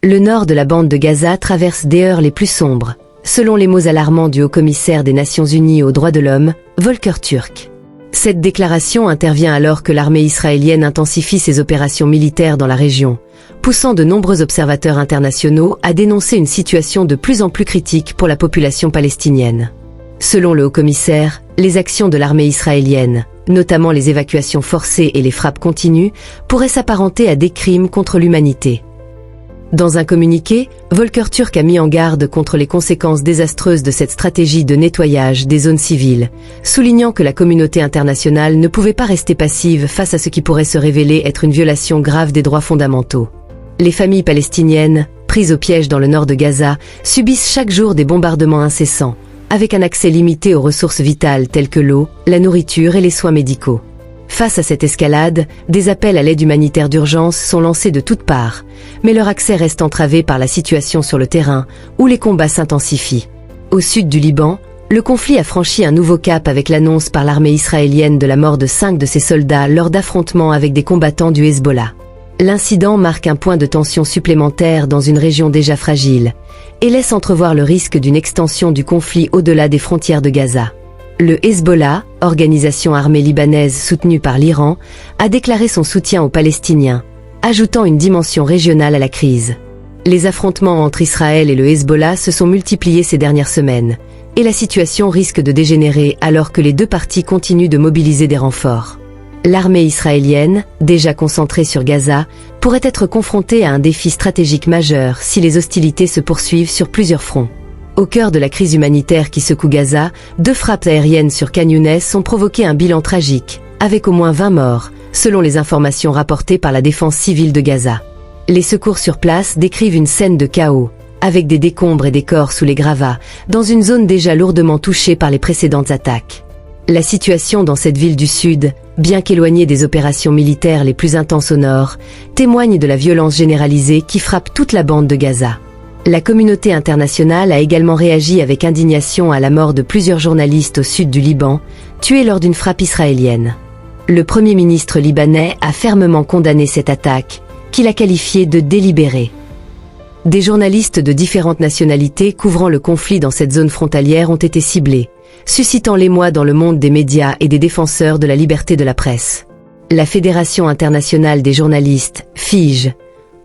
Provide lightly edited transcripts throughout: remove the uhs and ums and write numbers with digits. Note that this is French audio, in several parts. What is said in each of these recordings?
Le nord de la bande de Gaza traverse des heures les plus sombres, selon les mots alarmants du haut-commissaire des Nations Unies aux droits de l'homme, Volker Türk. Cette déclaration intervient alors que l'armée israélienne intensifie ses opérations militaires dans la région, poussant de nombreux observateurs internationaux à dénoncer une situation de plus en plus critique pour la population palestinienne. Selon le haut-commissaire, les actions de l'armée israélienne, notamment les évacuations forcées et les frappes continues, pourraient s'apparenter à des crimes contre l'humanité. Dans un communiqué, Volker Türk a mis en garde contre les conséquences désastreuses de cette stratégie de nettoyage des zones civiles, soulignant que la communauté internationale ne pouvait pas rester passive face à ce qui pourrait se révéler être une violation grave des droits fondamentaux. Les familles palestiniennes, prises au piège dans le nord de Gaza, subissent chaque jour des bombardements incessants, avec un accès limité aux ressources vitales telles que l'eau, la nourriture et les soins médicaux. Face à cette escalade, des appels à l'aide humanitaire d'urgence sont lancés de toutes parts, mais leur accès reste entravé par la situation sur le terrain, où les combats s'intensifient. Au sud du Liban, le conflit a franchi un nouveau cap avec l'annonce par l'armée israélienne de la mort de 5 de ses soldats lors d'affrontements avec des combattants du Hezbollah. L'incident marque un point de tension supplémentaire dans une région déjà fragile, et laisse entrevoir le risque d'une extension du conflit au-delà des frontières de Gaza. Le Hezbollah, organisation armée libanaise soutenue par l'Iran, a déclaré son soutien aux Palestiniens, ajoutant une dimension régionale à la crise. Les affrontements entre Israël et le Hezbollah se sont multipliés ces dernières semaines, et la situation risque de dégénérer alors que les deux parties continuent de mobiliser des renforts. L'armée israélienne, déjà concentrée sur Gaza, pourrait être confrontée à un défi stratégique majeur si les hostilités se poursuivent sur plusieurs fronts. Au cœur de la crise humanitaire qui secoue Gaza, 2 frappes aériennes sur Khan Younes ont provoqué un bilan tragique, avec au moins 20 morts, selon les informations rapportées par la défense civile de Gaza. Les secours sur place décrivent une scène de chaos, avec des décombres et des corps sous les gravats, dans une zone déjà lourdement touchée par les précédentes attaques. La situation dans cette ville du sud, bien qu'éloignée des opérations militaires les plus intenses au nord, témoigne de la violence généralisée qui frappe toute la bande de Gaza. La communauté internationale a également réagi avec indignation à la mort de plusieurs journalistes au sud du Liban, tués lors d'une frappe israélienne. Le Premier ministre libanais a fermement condamné cette attaque, qu'il a qualifiée de délibérée. Des journalistes de différentes nationalités couvrant le conflit dans cette zone frontalière ont été ciblés, suscitant l'émoi dans le monde des médias et des défenseurs de la liberté de la presse. La Fédération internationale des journalistes, FIJ,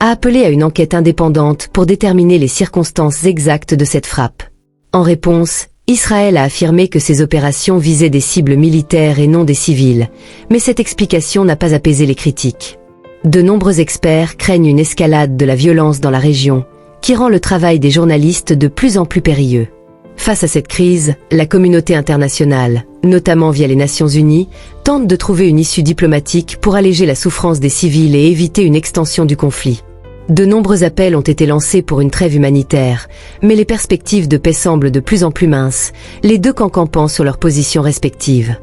a appelé à une enquête indépendante pour déterminer les circonstances exactes de cette frappe. En réponse, Israël a affirmé que ces opérations visaient des cibles militaires et non des civils, mais cette explication n'a pas apaisé les critiques. De nombreux experts craignent une escalade de la violence dans la région, qui rend le travail des journalistes de plus en plus périlleux. Face à cette crise, la communauté internationale, notamment via les Nations Unies, tente de trouver une issue diplomatique pour alléger la souffrance des civils et éviter une extension du conflit. De nombreux appels ont été lancés pour une trêve humanitaire, mais les perspectives de paix semblent de plus en plus minces, les deux camps campant sur leurs positions respectives.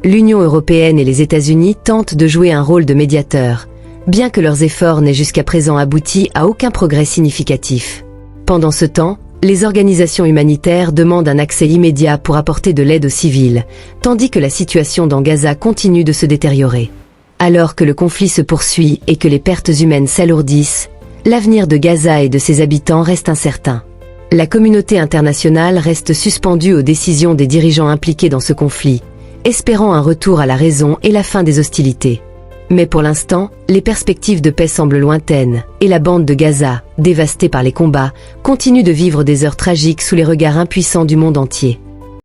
L'Union européenne et les États-Unis tentent de jouer un rôle de médiateur, bien que leurs efforts n'aient jusqu'à présent abouti à aucun progrès significatif. Pendant ce temps, les organisations humanitaires demandent un accès immédiat pour apporter de l'aide aux civils, tandis que la situation dans Gaza continue de se détériorer. Alors que le conflit se poursuit et que les pertes humaines s'alourdissent, l'avenir de Gaza et de ses habitants reste incertain. La communauté internationale reste suspendue aux décisions des dirigeants impliqués dans ce conflit, espérant un retour à la raison et la fin des hostilités. Mais pour l'instant, les perspectives de paix semblent lointaines, et la bande de Gaza, dévastée par les combats, continue de vivre des heures tragiques sous les regards impuissants du monde entier.